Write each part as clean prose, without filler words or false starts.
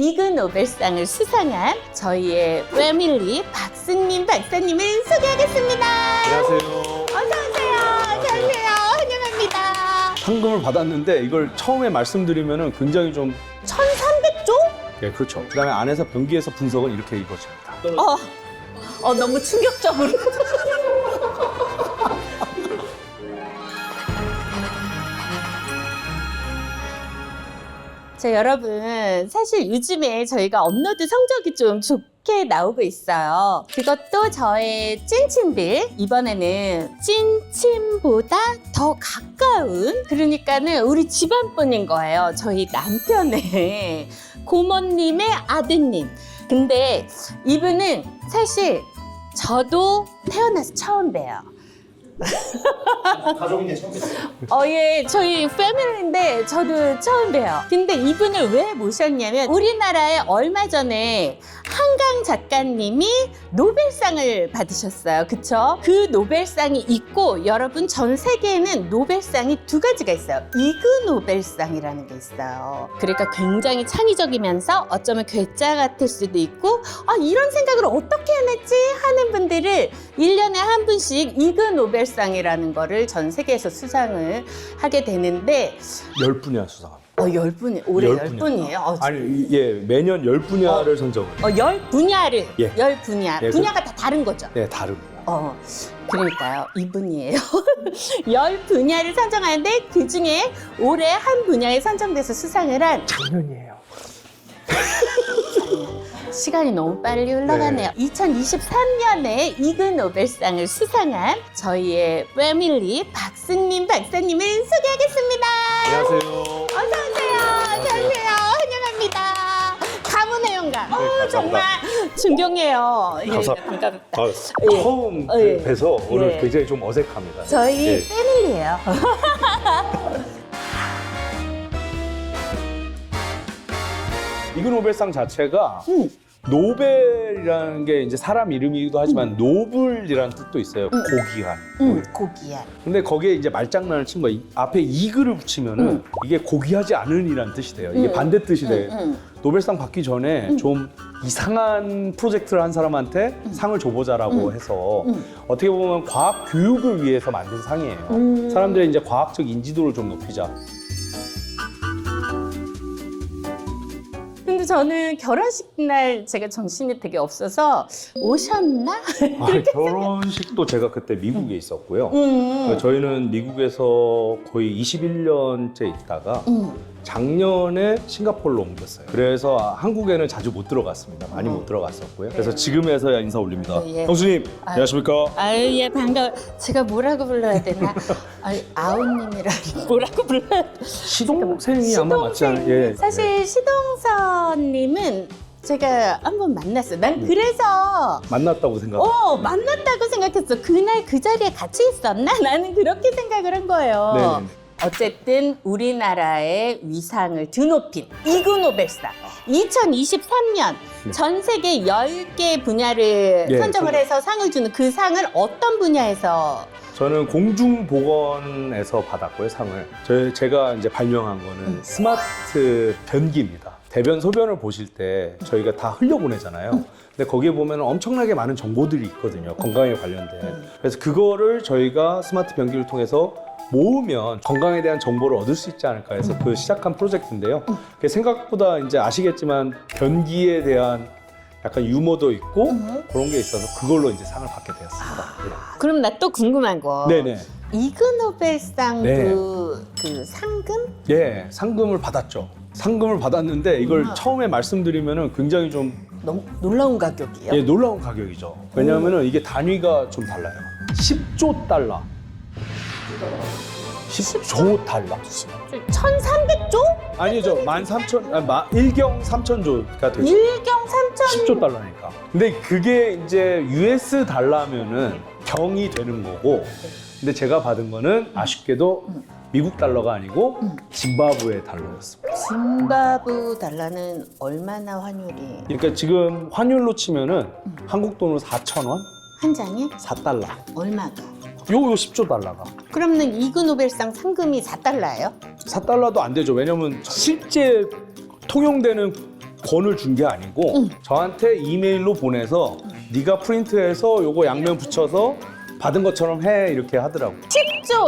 이그 노벨상을 수상한 저희의 패밀리 박승민 박사님을 소개하겠습니다. 안녕하세요. 어서오세요. 안녕하세요. 환영합니다. 상금을 받았는데 이걸 처음에 말씀드리면 굉장히 좀 1300조? 예, 그렇죠. 그다음에 안에서 변기에서 분석은 이렇게 이루어집니다. 너무 충격적으로. 자, 여러분, 사실 요즘에 저희가 업로드 성적이 좀 좋게 나오고 있어요. 그것도 저의 찐친들, 이번에는 찐친보다 더 가까운, 그러니까는 우리 집안분인 거예요. 저희 남편의 고모님의 아드님. 근데 이분은 사실 저도 태어나서 처음 봬요. 가족인데 처음 뵀어요. 예, 저희 패밀리인데 저도 처음 봬요. 근데 이분을 왜 모셨냐면 우리나라에 얼마 전에 한강 작가님이 노벨상을 받으셨어요. 그쵸? 그 노벨상이 있고 여러분 전 세계에는 노벨상이 두 가지가 있어요. 이그 노벨상이라는 게 있어요. 그러니까 굉장히 창의적이면서 어쩌면 괴짜 같을 수도 있고 이런 생각을 어떻게 해냈지 하는 분들을 1년에 한 분씩 이그 노벨상이라는 거를 전 세계에서 수상을 하게 되는데 10분야 수상합니다. 10분이, 올해 10분야. 10분이에요? 아니, 예, 매년 10분야를 선정을 해요. 10분야를, 예. 10분야. 예, 분야가 다 다른 거죠? 네, 다릅니다. 그러니까요. 이분이에요. 10분야를 선정하는데 그 중에 올해 한 분야에 선정돼서 수상을 한 작년이에요. 시간이 너무 빨리 흘러가네요. 2023년에 이그 노벨상을 수상한 저희의 패밀리 박승민 박사님을 소개하겠습니다. 안녕하세요. 어서오세요. 안녕하세요. 환영합니다. 가문의 영감. 감사합니다. 정말 존경해요. 감사합니다. 반갑다. 처음 예. 뵈서 오늘 예. 굉장히 좀 어색합니다. 저희 예. 패밀리예요. 이그 노벨상 자체가 노벨이라는 게 이제 사람 이름이기도 하지만 노블이라는 뜻도 있어요. 고귀한. 고귀한. 근데 거기에 이제 말장난을 친 거야. 앞에 이글을 붙이면은 이게 고귀하지 않은이라는 뜻이 돼요. 이게 반대 뜻이 돼요. 노벨상 받기 전에 좀 이상한 프로젝트를 한 사람한테 상을 줘보자라고 해서 어떻게 보면 과학 교육을 위해서 만든 상이에요. 사람들의 이제 과학적 인지도를 좀 높이자. 근데 저는 결혼식 날 제가 정신이 되게 없어서 오셨나? 결혼식도 제가 그때 미국에 있었고요. 저희는 미국에서 거의 21년째 있다가 작년에 싱가포르로 옮겼어요. 그래서 한국에는 자주 못 들어갔습니다. 많이 못 들어갔었고요. 그래서 지금에서야 인사 올립니다. 예. 형수님, 안녕하십니까? 예, 반가워. 제가 뭐라고 불러야 되나? 아우님이라 뭐라고 불러야 되나? 시동생이 아마 맞지 않아요? 예. 사실 시동선님은 제가 한번 만났어요. 난 그래서 만났다고 생각해요. 만났다고 생각했어. 그날 그 자리에 같이 있었나? 나는 그렇게 생각을 한 거예요. 네. 어쨌든 우리나라의 위상을 드높인 이그 노벨상 2023년 전 세계 10개 분야를 예, 선정을 해서 상을 주는 그 상을 어떤 분야에서 저는 공중보건에서 받았고요, 상을. 제가 이제 발명한 거는 스마트 변기입니다. 대변, 소변을 보실 때 저희가 다 흘려보내잖아요. 근데 거기에 보면 엄청나게 많은 정보들이 있거든요. 건강에 관련된. 그래서 그거를 저희가 스마트 변기를 통해서 모으면 건강에 대한 정보를 얻을 수 있지 않을까 해서 그 시작한 프로젝트인데요. 그게 생각보다 이제 아시겠지만 변기에 대한 약간 유머도 있고 그런 게 있어서 그걸로 이제 상을 받게 되었습니다. 그럼 나 또 궁금한 거 네네. 이그 노벨상도 네. 그 상금? 예, 상금을 받았죠. 상금을 받았는데 이걸 처음에 말씀드리면 굉장히 좀 너무 놀라운 가격이에요. 예, 놀라운 가격이죠. 왜냐하면 이게 단위가 좀 달라요. 10조 달러. 10조 달러. 1300조? 아니죠. 1경 3천조가 되죠. 1경 3천 10조 달러니까. 근데 그게 이제 US 달러면은 경이 되는 거고. 근데 제가 받은 거는 아쉽게도 미국 달러가 아니고 짐바브웨 달러였습니다. 짐바브 달러는 얼마나 환율이? 그러니까 지금 환율로 치면은 한국 돈으로 4,000원? 한 장에? 4달러. 얼마가? 요 10조 달러가. 그러면 이그 노벨상 상금이 4달러예요? 4달러도 안 되죠. 왜냐면 실제 통용되는 권을 준 게 아니고 저한테 이메일로 보내서 네가 프린트해서 요거 양면 붙여서 받은 것처럼 해 이렇게 하더라고요.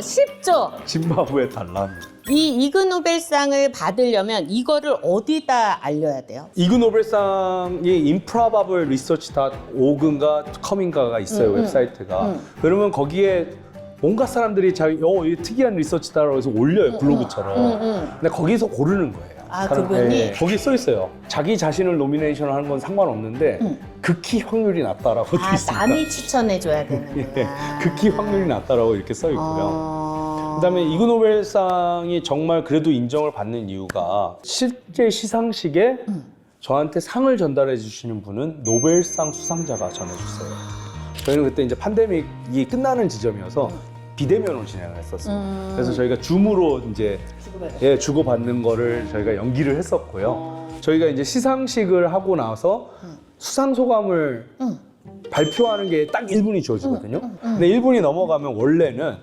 쉽죠. 짐바브웨 달라. 이 이그노벨상을 받으려면 이거를 어디다 알려야 돼요? 이그노벨상이 인프라바블 리서치.org인가 com인가가 있어요. 웹사이트가. 그러면 거기에 온갖 사람들이 자기 이게 특이한 리서치다라고 해서 올려요. 블로그처럼. 근데 거기서 고르는 거예요. 아, 그분이? 거기 써 있어요. 자기 자신을 노미네이션 하는 건 상관없는데 극히 확률이 낮다라고 돼 아, 있습니다. 남이 추천해줘야 되는구나. 예, 극히 확률이 낮다라고 이렇게 써 있고요. 그다음에 이그노벨상이 정말 그래도 인정을 받는 이유가 실제 시상식에 저한테 상을 전달해 주시는 분은 노벨상 수상자가 전해줬어요. 저희는 그때 이제 팬데믹이 끝나는 지점이어서 비대면으로 진행을 했었어요. 그래서 저희가 줌으로 이제 주고받는 거를 저희가 연기를 했었고요. 저희가 이제 시상식을 하고 나서 수상 소감을 발표하는 게 딱 1분이 주어지거든요. 근데 1분이 넘어가면 원래는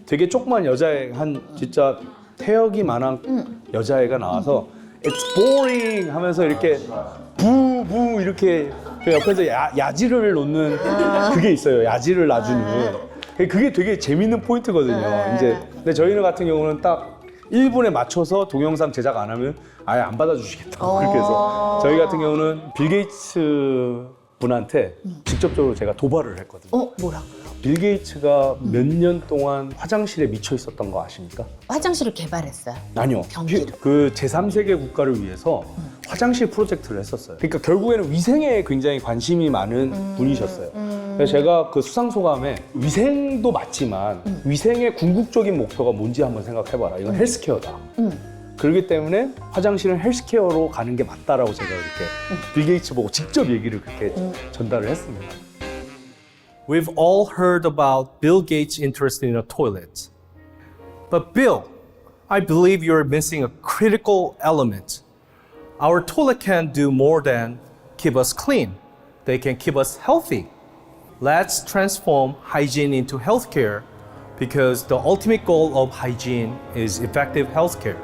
되게 조그만 여자애 한 진짜 태역이만한 여자애가 나와서 It's boring 하면서 이렇게 부부 이렇게 그 옆에서 야지를 놓는 그게 있어요. 야지를 놔주는. 그게 되게 재밌는 포인트거든요. 이제 근데 저희는 같은 경우는 딱 1분에 맞춰서 동영상 제작 안 하면 아예 안 받아주시겠다고 그렇게 해서 저희 같은 경우는 빌 게이츠 분한테 직접적으로 제가 도발을 했거든요. 뭐라고요? 빌 게이츠가 몇 년 동안 화장실에 미쳐 있었던 거 아십니까? 화장실을 개발했어요. 아니요. 변기를. 그 제3세계 국가를 위해서 화장실 프로젝트를 했었어요. 그러니까 결국에는 위생에 굉장히 관심이 많은 분이셨어요. 그래서 제가 그 수상 소감에 위생도 맞지만 위생의 궁극적인 목표가 뭔지 한번 생각해봐라. 이건 헬스케어다. 그렇기 때문에 화장실은 헬스케어로 가는 게 맞다라고 제가 이렇게 빌 게이츠 보고 직접 얘기를 그렇게 전달을 했습니다. We've all heard about Bill Gates' interest in a toilet. But Bill, I believe you're missing a critical element. Our toilet can do more than keep us clean. They can keep us healthy. Let's transform hygiene into healthcare because the ultimate goal of hygiene is effective healthcare.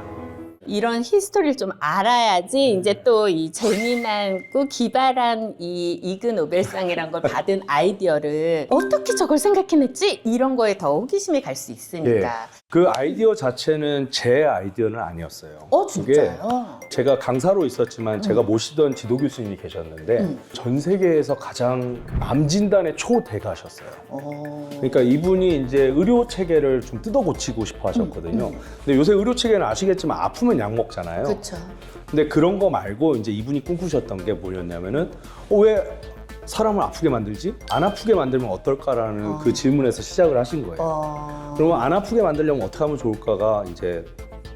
이런 히스토리를 좀 알아야지 이제 또 이 재미나고 기발한 이 이그 노벨상이란 걸 받은 아이디어를 어떻게 저걸 생각해냈지? 이런 거에 더 호기심이 갈 수 있으니까. 그 아이디어 자체는 제 아이디어는 아니었어요. 그게 진짜요? 제가 강사로 있었지만 제가 모시던 지도 교수님이 계셨는데 전 세계에서 가장 암 진단의 초대가셨어요. 그러니까 이분이 이제 의료 체계를 좀 뜯어 고치고 싶어 하셨거든요. 근데 요새 의료 체계는 아시겠지만 아프면 약 먹잖아요. 그렇죠. 근데 그런 거 말고 이제 이분이 꿈꾸셨던 게 뭐였냐면은 왜 사람을 아프게 만들지? 안 아프게 만들면 어떨까라는 그 질문에서 시작을 하신 거예요. 그러면 안 아프게 만들려면 어떻게 하면 좋을까가 이제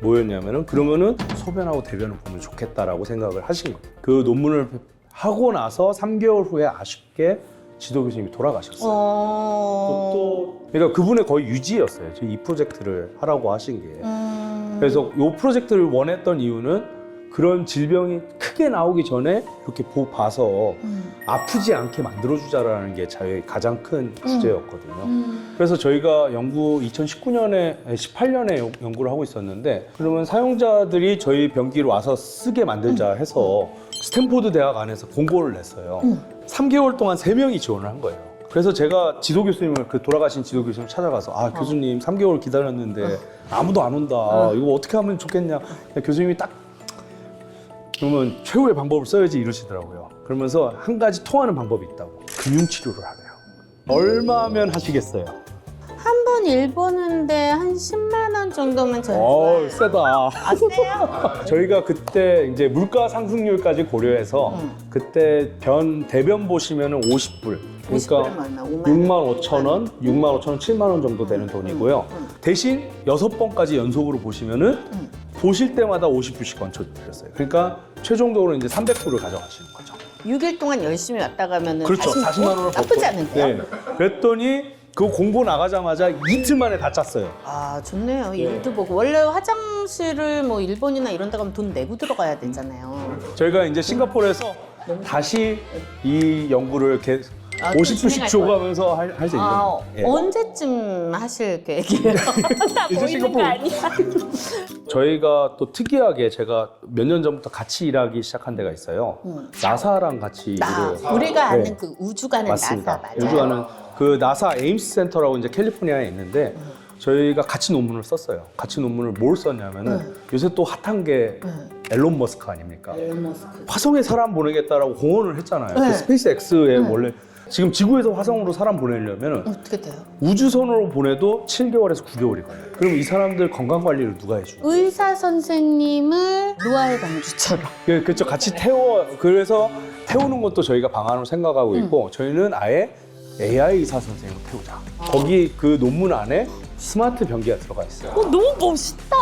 뭐였냐면은 그러면은 소변하고 대변을 보면 좋겠다라고 생각을 하신 거예요. 그 논문을 하고 나서 3개월 후에 아쉽게 지도 교수님이 돌아가셨어요. 또 그러니까 그분의 거의 유지였어요. 지금 이 프로젝트를 하라고 하신 게. 그래서 이 프로젝트를 원했던 이유는 그런 질병이 크게 나오기 전에 이렇게 봐서 아프지 않게 만들어주자라는 게 저희 가장 큰 주제였거든요. 그래서 저희가 18년에 연구를 하고 있었는데 그러면 사용자들이 저희 변기를 와서 쓰게 만들자 해서 스탠포드 대학 안에서 공고를 냈어요. 3개월 동안 3명이 지원을 한 거예요. 그래서 제가 지도 교수님을 돌아가신 지도 교수님 찾아가서 교수님 3개월 기다렸는데 아무도 안 온다. 이거 어떻게 하면 좋겠냐. 교수님이 딱 그러면 최후의 방법을 써야지 이러시더라고요. 그러면서 한 가지 통하는 방법이 있다고. 금융치료를 하래요. 얼마면 하시겠어요? 한 번 일 보는데 한 10만 원 정도면 저는 좋아요. 세다. 세요? 저희가 그때 이제 물가 상승률까지 고려해서 그때 대변 보시면은 50불. 그러니까 6만 5천 원, 6만 5천 원, 7만 원 정도 되는 돈이고요. 대신 6번까지 연속으로 보시면은 보실 때마다 50불씩 얹혀드렸어요. 그러니까 최종적으로 이제 300불을 가져가시는 거죠. 6일 동안 열심히 왔다 가면은 그렇죠. 40만 원을 나쁘지 않은데요? 네. 그랬더니 그 공고 나가자마자 이틀 만에 다 짰어요. 아, 좋네요. 일도 보고. 원래 화장실을 뭐 일본이나 이런 데 가면 돈 내고 들어가야 되잖아요. 저희가 이제 싱가포르에서 다시 이 연구를 아, 또 50초, 진행할 10초 거예요? 가면서 할 수 있는 아, 거예요. 예. 언제쯤 하실 계획이에요? 나 이제 보이는 싱가포르. 거 아니야? 저희가 또 특이하게 제가 몇 년 전부터 같이 일하기 시작한 데가 있어요. 나사랑 같이 일을. 우리가 아는 네. 그 우주 가는 맞습니다. 나사 맞아요? 우주 가는 그 나사 에임스 센터라고 이제 캘리포니아에 있는데 저희가 같이 논문을 썼어요. 같이 논문을 뭘 썼냐면은 요새 또 핫한 게 앨런 머스크 아닙니까? 앨런 머스크. 화성에 사람 보내겠다라고 공언을 했잖아요. 네. 그 스페이스 X에 원래 지금 지구에서 화성으로 사람 보내려면은 어떻게 돼요? 우주선으로 보내도 7개월에서 9개월이 걸려요. 그럼 이 사람들 건강 관리를 누가 해주냐? 의사 선생님을 노아의 방주처럼. 그렇죠. 같이 그래서 태우는 것도 저희가 방안으로 생각하고 있고 저희는 아예 AI 의사 선생님을 태우자. 거기 그 논문 안에 스마트 변기가 들어가 있어요. 너무 멋있다.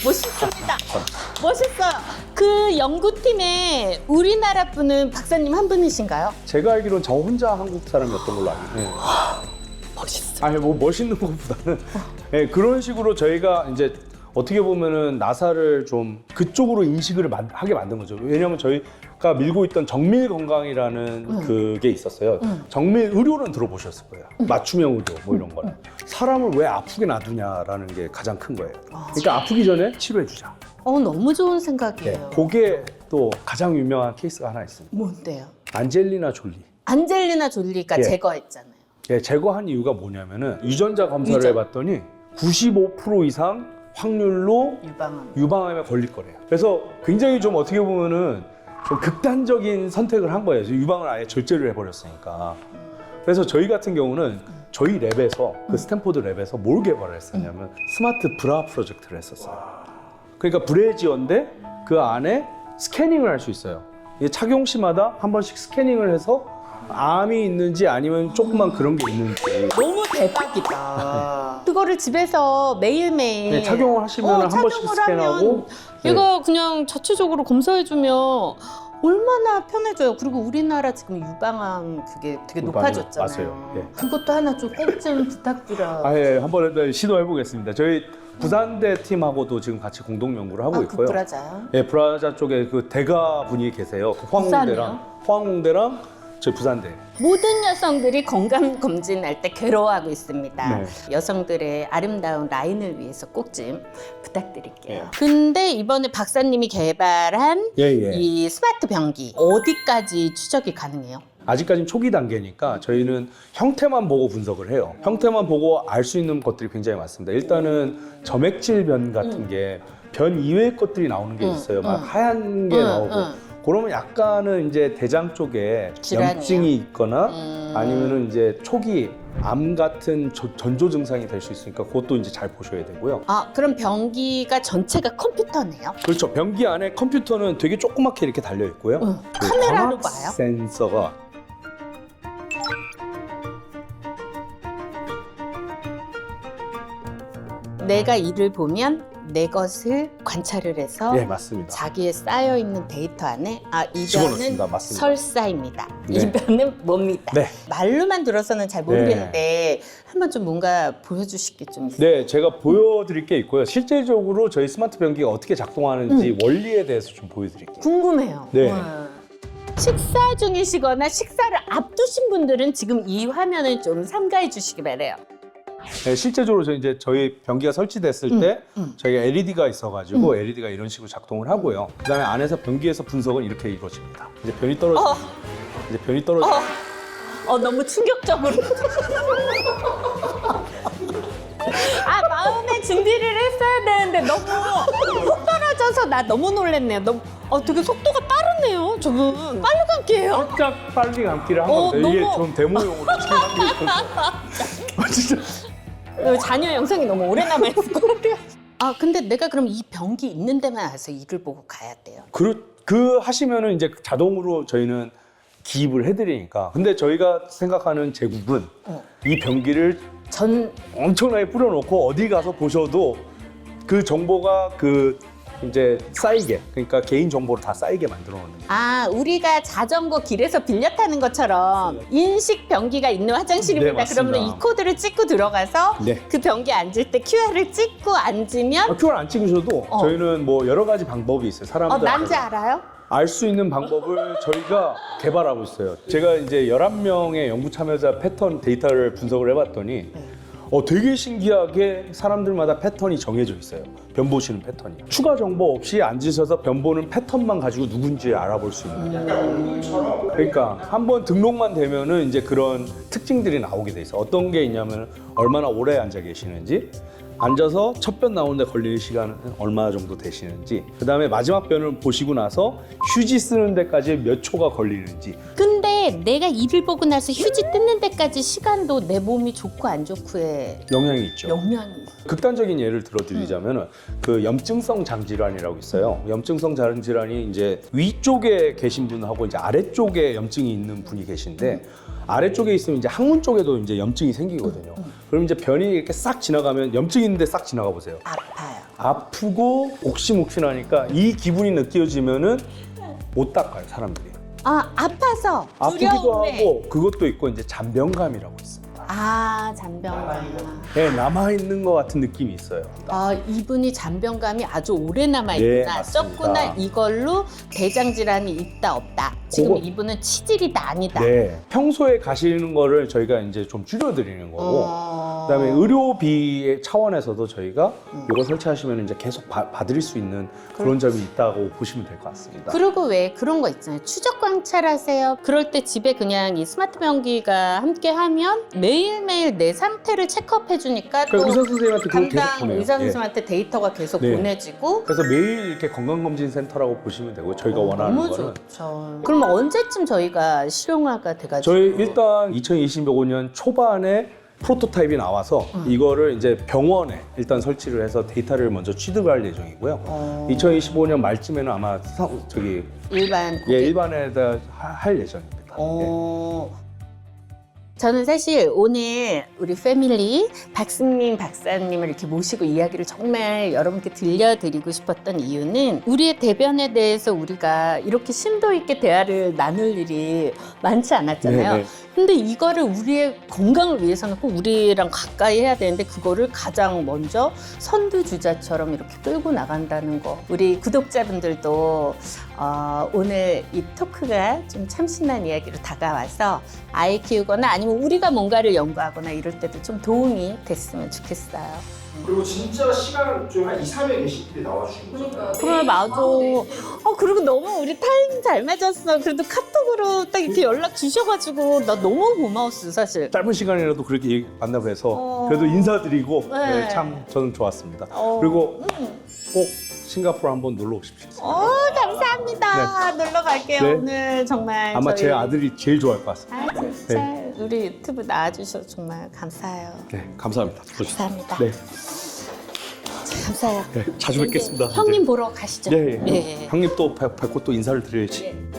멋있습니다. 멋있어요. 그 연구팀에 우리나라 분은 박사님 한 분이신가요? 제가 알기로는 저 혼자 한국 사람이었던 걸로 알고 있어요. 멋있어. 아니 뭐 멋있는 것보다는 네, 그런 식으로 저희가 이제 어떻게 보면은 나사를 좀 그쪽으로 인식을 하게 만든 거죠. 왜냐하면 저희가 밀고 있던 정밀 건강이라는 그게 있었어요. 정밀 의료는 들어보셨을 거예요. 맞춤형 의료 뭐 이런 거는 사람을 왜 아프게 놔두냐라는 게 가장 큰 거예요. 그러니까 아프기 전에 치료해 주자. 너무 좋은 네, 생각이에요. 그게 또 가장 유명한 케이스가 하나 있습니다. 뭔데요? 안젤리나 졸리. 안젤리나 졸리가 예. 제거했잖아요. 예, 제거한 이유가 뭐냐면은 유전자 검사를 유전. 해봤더니 95% 이상 확률로 유방암에 걸릴 거래요. 그래서 굉장히 좀 어떻게 보면은 좀 극단적인 선택을 한 거예요. 유방을 아예 절제를 해버렸으니까. 그래서 저희 같은 경우는 저희 랩에서 그 스탠포드 랩에서 뭘 개발을 했었냐면 스마트 브라 프로젝트를 했었어요. 그러니까 브래지어인데 그 안에 스캐닝을 할 수 있어요. 이게 착용 시마다 한 번씩 스캐닝을 해서 암이 있는지 아니면 조그만 그런 게 있는지 너무 대박이다. 그거를 집에서 매일매일 네, 착용을 하시면 한 번씩 착용을 스캔하고 하면 얘가 그냥 자체적으로 검사해주면 얼마나 편해져요. 그리고 우리나라 지금 유방암 그게 되게 높아졌잖아요. 맞아요. 예. 그것도 하나 좀 꼭 좀 부탁드려. 예, 한번 시도해 보겠습니다. 저희 부산대 팀하고도 지금 같이 공동 연구를 하고 있고요. 브라자요? 예, 브라자 쪽에 그 대가 분이 계세요. 그 포항공대랑 저희 부산대. 모든 여성들이 건강 검진할 때 괴로워하고 있습니다. 네. 여성들의 아름다운 라인을 위해서 꼭 좀 부탁드릴게요. 예. 근데 이번에 박사님이 개발한 예. 이 스마트 변기 어디까지 추적이 가능해요? 아직까지는 초기 단계니까 저희는 형태만 보고 분석을 해요. 형태만 보고 알 수 있는 것들이 굉장히 많습니다. 일단은 점액질 변 같은 게 변 이외의 것들이 나오는 게 있어요. 막 하얀 게 나오고. 그러면 약간은 이제 대장 쪽에 질환이요? 염증이 있거나 아니면은 이제 초기 암 같은 전조 증상이 될 수 있으니까 그것도 이제 잘 보셔야 되고요. 그럼 변기가 전체가 컴퓨터네요? 그렇죠. 변기 안에 컴퓨터는 되게 조그맣게 이렇게 달려 있고요. 그 카메라로 광학 봐요? 센서가 내가 이를 보면 내 것을 관찰을 해서 예, 맞습니다. 자기의 쌓여있는 데이터 안에 이 변은 집어넣습니다. 맞습니다. 설사입니다. 네. 이 변은 뭡니다. 네. 말로만 들어서는 잘 모르겠는데 한번 좀 뭔가 보여주실 게 좀 있어요? 네, 제가 보여드릴 게 있고요. 실제적으로 저희 스마트 변기가 어떻게 작동하는지 원리에 대해서 좀 보여드릴게요. 궁금해요. 네. 와. 식사 중이시거나 식사를 앞두신 분들은 지금 이 화면을 좀 삼가해 주시기 바래요. 네, 실제적으로 저희 변기가 설치됐을 때 저희가 LED가 있어가지고 LED가 이런 식으로 작동을 하고요. 그다음에 안에서 변기에서 분석은 이렇게 이루어집니다. 이제 변이 떨어져. 너무 충격적으로. 마음의 준비를 했어야 되는데 너무 훅 떨어져서 나 너무 놀랐네요. 되게 속도가 빠르네요, 저분. 빨리 감기예요. 살짝 빨리 감기를 한 겁니다. 이게 너무- 좀 데모용으로 진짜. 자녀 영상이 너무 오래 남아있을 것 같아요. 근데 내가 그럼 이 변기 있는 데만 와서 이를 보고 가야 돼요. 그 하시면은 이제 자동으로 저희는 기입을 해드리니까. 근데 저희가 생각하는 제국은 이 변기를 엄청나게 뿌려놓고 어디 가서 보셔도 그 정보가 이제 쌓이게, 그러니까 개인 정보를 다 쌓이게 만들어 놓는 거예요. 우리가 자전거 길에서 빌려 타는 것처럼 인식 변기가 있는 화장실입니다. 네, 맞습니다. 그러면 이 코드를 찍고 들어가서 네. 그 변기에 앉을 때 QR을 찍고 앉으면 QR 안 찍으셔도 저희는 뭐 여러 가지 방법이 있어요. 사람들 난지 알아요? 알 수 있는 방법을 저희가 개발하고 있어요. 제가 이제 11명의 연구 참여자 패턴 데이터를 분석을 해봤더니 되게 신기하게 사람들마다 패턴이 정해져 있어요. 변 보시는 패턴이. 추가 정보 없이 앉으셔서 변 보는 패턴만 가지고 누군지 알아볼 수 있는. 그러니까 한번 등록만 되면은 이제 그런 특징들이 나오게 돼 있어. 어떤 게 있냐면 얼마나 오래 앉아 계시는지, 앉아서 첫 변 나오는데 걸리는 시간은 얼마 정도 되시는지, 그 다음에 마지막 변을 보시고 나서 휴지 쓰는 데까지 몇 초가 걸리는지. 근데 내가 이를 보고 나서 휴지 뜯는 데까지 시간도 내 몸이 좋고 안 좋고에 영향이 있죠. 영향이. 극단적인 예를 들어드리자면 그 염증성 장질환이라고 있어요. 염증성 장질환이 이제 위쪽에 계신 분하고 이제 아래쪽에 염증이 있는 분이 계신데, 아래쪽에 있으면 이제 항문 쪽에도 이제 염증이 생기거든요. 그럼 이제 변이 이렇게 싹 지나가면, 염증 있는데 싹 지나가 보세요. 아파요. 아프고 옥신옥신하니까 이 기분이 느껴지면은 못 닦아요, 사람들이. 아, 아파서 아프기도 두려움에. 하고, 그것도 있고 이제 잔변감이라고 있습니다. 아, 잔병감. 네, 남아있는 것 같은 느낌이 있어요. 아, 이분이 잔병감이 아주 오래 네, 남아있구나. 맞습니다. 썼구나. 이걸로 대장 질환이 있다 없다. 지금 그거- 이분은 치질이다 아니다. 네, 평소에 가시는 거를 저희가 이제 좀 줄여드리는 거고, 그다음에 의료비 차원에서도 저희가 이거 설치하시면 이제 계속 받을 수 있는 그런 점이 있다고 보시면 될 것 같습니다. 그리고 왜 그런 거 있잖아요. 추적 관찰하세요. 그럴 때 집에 그냥 이 스마트 변기가 함께 하면 매일매일 내 상태를 체크업 해주니까 또 그러니까 의사 선생님한테 그걸 계속 담당 보내요. 의사 예. 선생님한테 데이터가 계속 네. 보내지고 그래서 매일 이렇게 건강검진센터라고 보시면 되고, 저희가 원하는 너무 거는 좋죠. 그럼 언제쯤 저희가 실용화가 돼가지고? 저희 일단 2025년 초반에 프로토타입이 나와서 이거를 이제 병원에 일단 설치를 해서 데이터를 먼저 취득할 예정이고요. 2025년 말쯤에는 아마 저기 일반 고객. 일반에다 할 예정입니다. 예. 저는 사실 오늘 우리 패밀리 박승민 박사님을 이렇게 모시고 이야기를 정말 여러분께 들려드리고 싶었던 이유는 우리의 대변에 대해서 우리가 이렇게 심도 있게 대화를 나눌 일이 많지 않았잖아요. 네, 네. 근데 이거를 우리의 건강을 위해서는 꼭 우리랑 가까이 해야 되는데 그거를 가장 먼저 선두주자처럼 이렇게 끌고 나간다는 거. 우리 구독자분들도 오늘 이 토크가 좀 참신한 이야기로 다가와서 아이 키우거나 아니면 우리가 뭔가를 연구하거나 이럴 때도 좀 도움이 됐으면 좋겠어요. 그리고 진짜 시간을 좀 한 2, 3회 계시길래 나와주신 거잖아요. 그래 맞아. 그리고 너무 우리 타이밍 잘 맞았어. 그래도 카톡으로 딱 이렇게 연락 주셔가지고 나 너무 고마웠어 사실. 짧은 시간이라도 그렇게 만나뵈서 어. 그래도 인사드리고 네. 네, 참 저는 좋았습니다. 어. 그리고 꼭 싱가포르 한번 놀러 오십시오. 감사합니다. 놀러 갈게요. 네. 오늘 정말 아마 저희- 제 아들이 제일 좋아할 것 같습니다. 아 진짜 우리 유튜브 나와주셔서 정말 감사해요. 네, 감사합니다. 감사합니다. 네, 감사해요. 네, 자주 뵙겠습니다. 형님 보러 가시죠. 네, 네. 형님 또 뵙고 또 인사를 드려야지. 네.